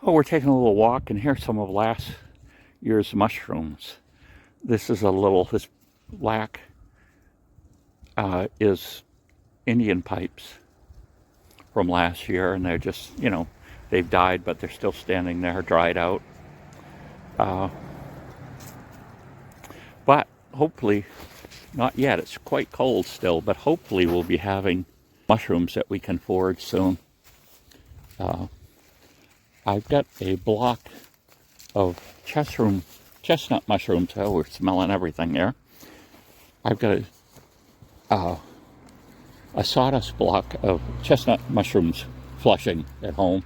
Oh, we're taking a little walk, and here's some of last year's mushrooms. This black is Indian pipes from last year, and they're just, they've died, but they're still standing there, dried out. But hopefully, not yet, it's quite cold still, but hopefully we'll be having mushrooms that we can forage soon. I've got a block of chestnut mushrooms. Oh, we're smelling everything there. I've got a sawdust block of chestnut mushrooms flushing at home,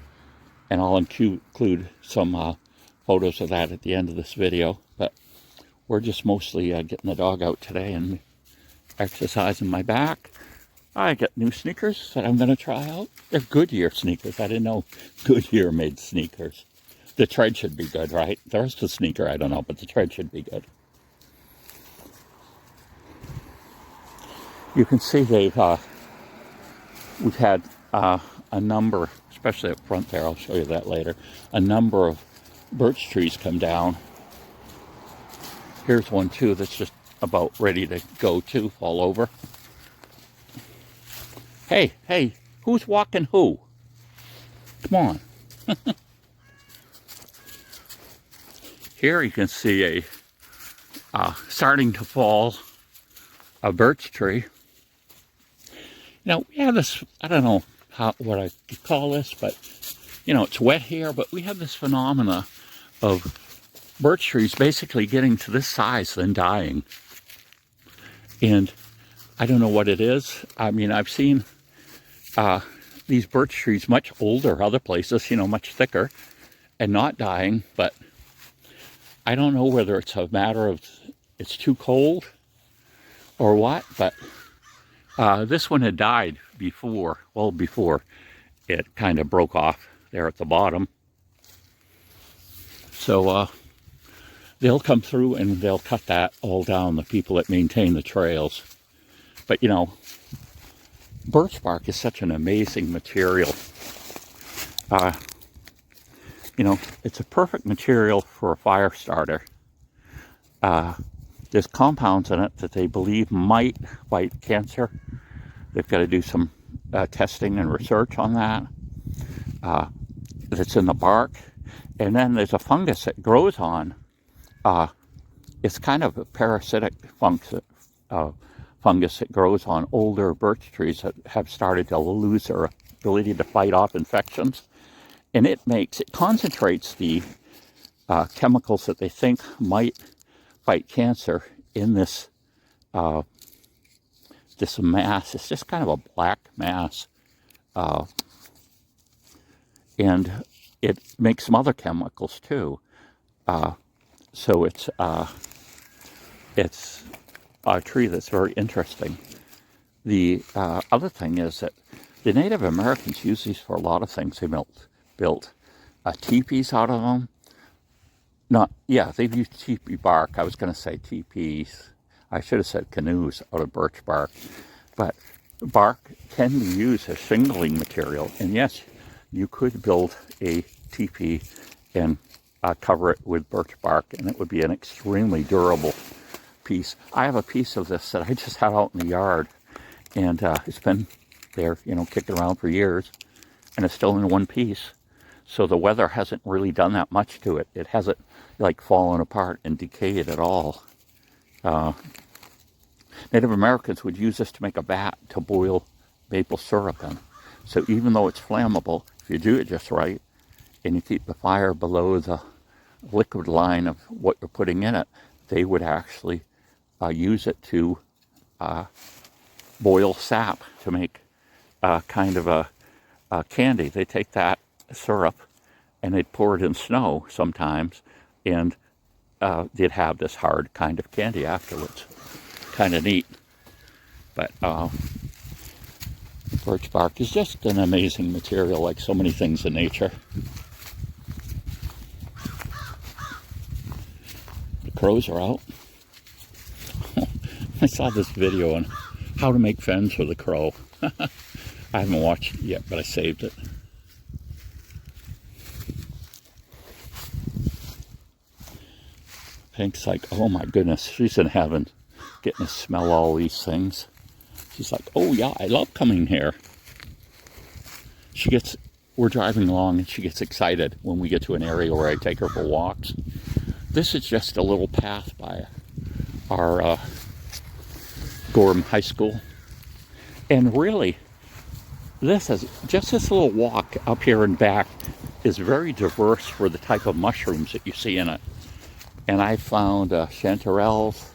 and I'll include some photos of that at the end of this video. But we're just mostly getting the dog out today and exercising my back. I got new sneakers that I'm going to try out. They're Goodyear sneakers. I didn't know Goodyear made sneakers. The tread should be good, right? The rest of the sneaker, I don't know, but the tread should be good. You can see we've had a number, especially up front there, I'll show you that later, a number of birch trees come down. Here's one too that's just about ready to go too, fall over. Hey, who's walking who? Come on. Here you can see a starting to fall a birch tree. Now we have this, I don't know what I could call this, but it's wet here, but we have this phenomena of birch trees basically getting to this size then dying. And I don't know what it is. I mean, I've seen these birch trees much older other places, much thicker and not dying, but I don't know whether it's a matter of it's too cold or what, but this one had died before it kind of broke off there at the bottom. So they'll come through and they'll cut that all down, the people that maintain the trails. But birch bark is such an amazing material. It's a perfect material for a fire starter. There's compounds in it that they believe might fight cancer. They've got to do some testing and research on that. That's in the bark. And then there's a fungus that grows on. It's kind of a parasitic fungus that grows on older birch trees that have started to lose their ability to fight off infections. And it concentrates the chemicals that they think might fight cancer in this mass. It's just kind of a black mass. And it makes some other chemicals too. So it's a tree that's very interesting. The other thing is that the Native Americans use these for a lot of things. They built teepees out of them. They've used teepee bark. I was going to say teepees. I should have said canoes out of birch bark. But bark can be used as shingling material. And yes, you could build a teepee and cover it with birch bark, and it would be an extremely durable piece. I have a piece of this that I just had out in the yard, and it's been there, kicking around for years, and it's still in one piece. So the weather hasn't really done that much to it. It hasn't fallen apart and decayed at all. Native Americans would use this to make a vat to boil maple syrup in. So even though it's flammable, if you do it just right, and you keep the fire below the liquid line of what you're putting in it, they would actually use it to boil sap to make kind of a candy. They take that syrup and they'd pour it in snow sometimes, and they'd have this hard kind of candy afterwards. Kind of neat. But birch bark is just an amazing material, like so many things in nature. The crows are out. I saw this video on how to make fens with a crow. I haven't watched it yet, but I saved it. Pink's like, oh my goodness, she's in heaven, getting to smell all these things. She's like, oh yeah, I love coming here. We're driving along and she gets excited when we get to an area where I take her for walks. This is just a little path by our Gorham High School. And really, this little walk up here and back is very diverse for the type of mushrooms that you see in it. And I found chanterelles,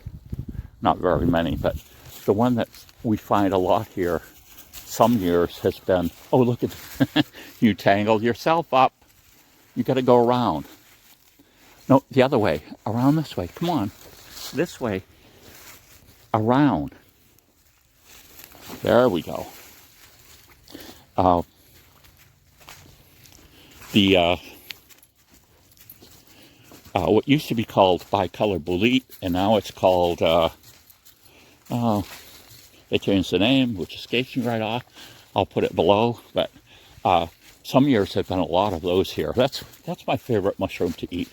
not very many, but the one that we find a lot here some years has been, oh look at, you tangled yourself up. You got to go around. No, the other way, around this way, come on. This way, around. There we go. What used to be called bicolor bolete, and now it's called, they changed the name, which escapes me right off. I'll put it below, but some years have been a lot of those here. That's my favorite mushroom to eat.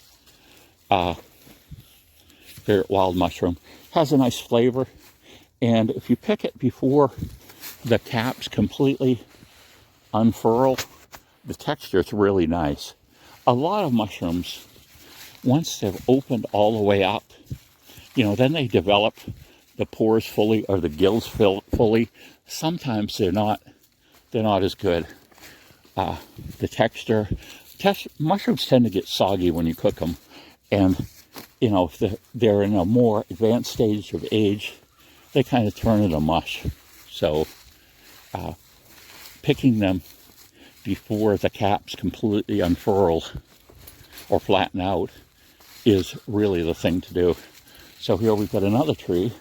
Favorite wild mushroom. Has a nice flavor, and if you pick it before the caps completely unfurl, the texture is really nice. A lot of mushrooms, once they've opened all the way up, then they develop the pores fully or the gills fully. Sometimes they're not as good. The texture, mushrooms tend to get soggy when you cook them, and if they're in a more advanced stage of age, they kind of turn into mush. So picking them before the caps completely unfurl or flatten out is really the thing to do. So here we've got another tree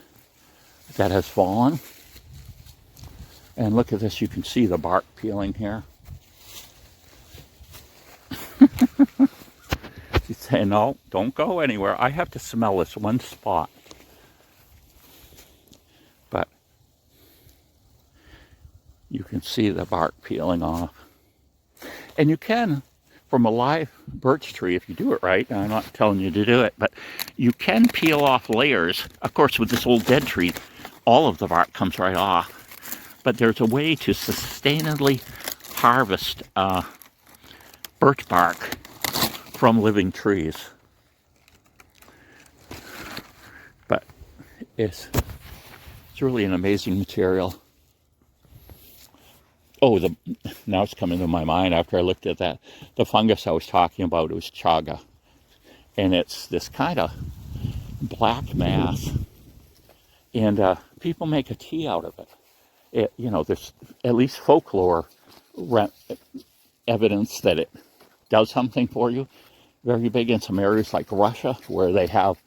that has fallen. And look at this, you can see the bark peeling here. She's saying, no, don't go anywhere. I have to smell this one spot. But you can see the bark peeling off. And you can, from a live birch tree, if you do it right, and I'm not telling you to do it, but you can peel off layers. Of course, with this old dead tree, all of the bark comes right off. But there's a way to sustainably harvest birch bark from living trees. But it's really an amazing material. Oh, now it's coming to my mind after I looked at that. The fungus I was talking about, it was chaga. And it's this kind of black mass. And people make a tea out of it. There's at least folklore evidence that it does something for you. Very big in some areas like Russia, where they have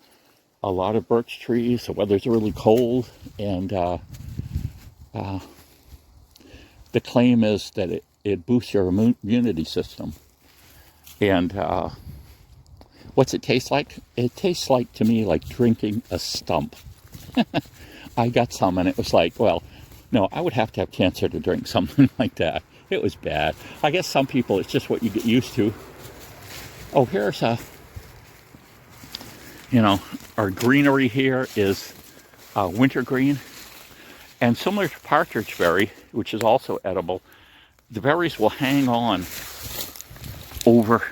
a lot of birch trees. The weather's really cold, and the claim is that it boosts your immunity system. And what's it taste like? It tastes like, to me, like drinking a stump. I got some, and it was like, well, no, I would have to have cancer to drink something like that. It was bad. I guess some people, it's just what you get used to. Oh, here's our greenery here is wintergreen. And similar to partridge berry, which is also edible, the berries will hang on over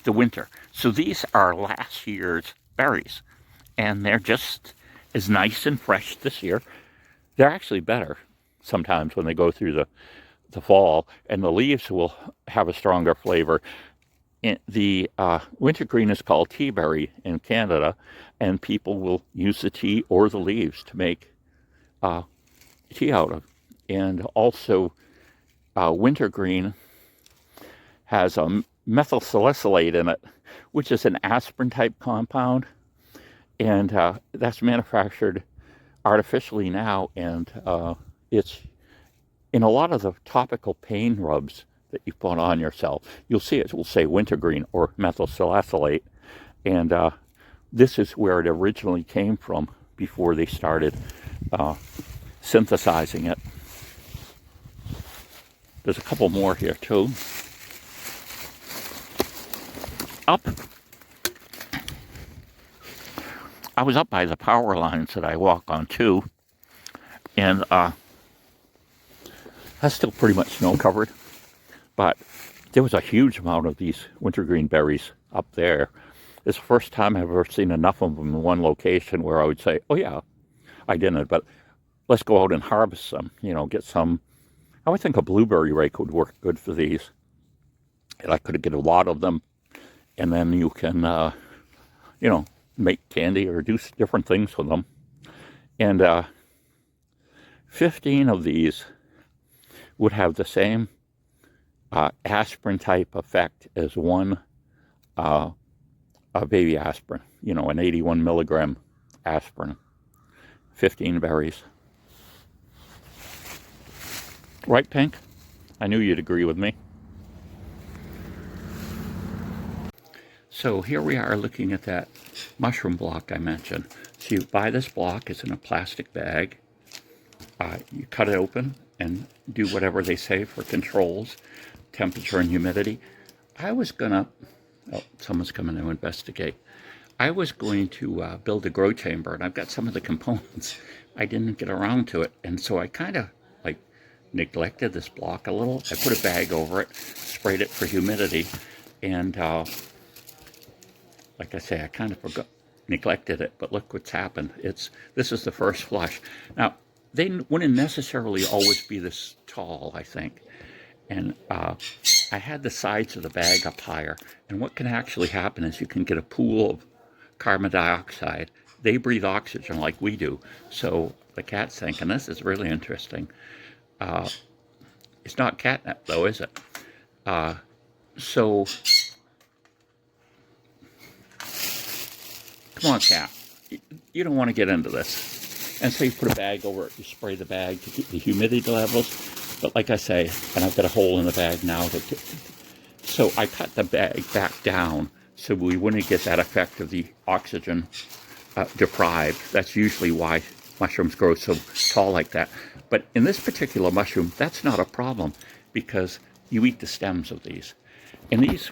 the winter. So these are last year's berries, and they're just as nice and fresh this year. They're actually better sometimes when they go through the fall, and the leaves will have a stronger flavor. The wintergreen is called tea berry in Canada, and people will use the tea or the leaves to make tea out of. And also, wintergreen has a methyl salicylate in it, which is an aspirin type compound, and that's manufactured artificially now, and it's in a lot of the topical pain rubs that you put on yourself. You'll see it will say wintergreen or methyl salicylate, and this is where it originally came from before they started synthesizing it. There's a couple more here too. I was up by the power lines that I walk on too, and that's still pretty much snow covered, but there was a huge amount of these wintergreen berries up there. It's the first time I've ever seen enough of them in one location where I would say, oh yeah, I didn't, but let's go out and harvest some, get some. I would think a blueberry rake would work good for these. And I could get a lot of them, and then you can, make candy or do different things with them. And 15 of these would have the same aspirin type effect as one baby aspirin, an 81 milligram aspirin, 15 berries. Right, Pink? I knew you'd agree with me. So here we are looking at that mushroom block I mentioned. So you buy this block, it's in a plastic bag. You cut it open and do whatever they say for controls, temperature and humidity. I was gonna, oh, someone's coming to investigate. I was going to build a grow chamber, and I've got some of the components. I didn't get around to it, and so I kind of neglected this block a little. I put a bag over it, sprayed it for humidity, and like I say, I kind of neglected it, but look what's happened. This is the first flush. Now, they wouldn't necessarily always be this tall, I think. And I had the sides of the bag up higher. And what can actually happen is you can get a pool of carbon dioxide. They breathe oxygen like we do. So the cat's thinking, this is really interesting. It's not catnip, though, is it? So, come on, cat. You don't want to get into this. And so you put a bag over it. You spray the bag to keep the humidity levels. But like I say, and I've got a hole in the bag now. So I cut the bag back down so we wouldn't get that effect of the oxygen deprived. That's usually why mushrooms grow so tall like that. But in this particular mushroom, that's not a problem because you eat the stems of these. And these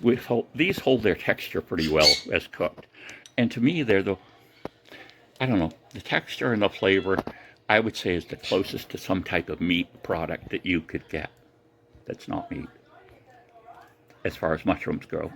hold their texture pretty well as cooked. And to me, they're the texture and the flavor, I would say, is the closest to some type of meat product that you could get that's not meat, as far as mushrooms go.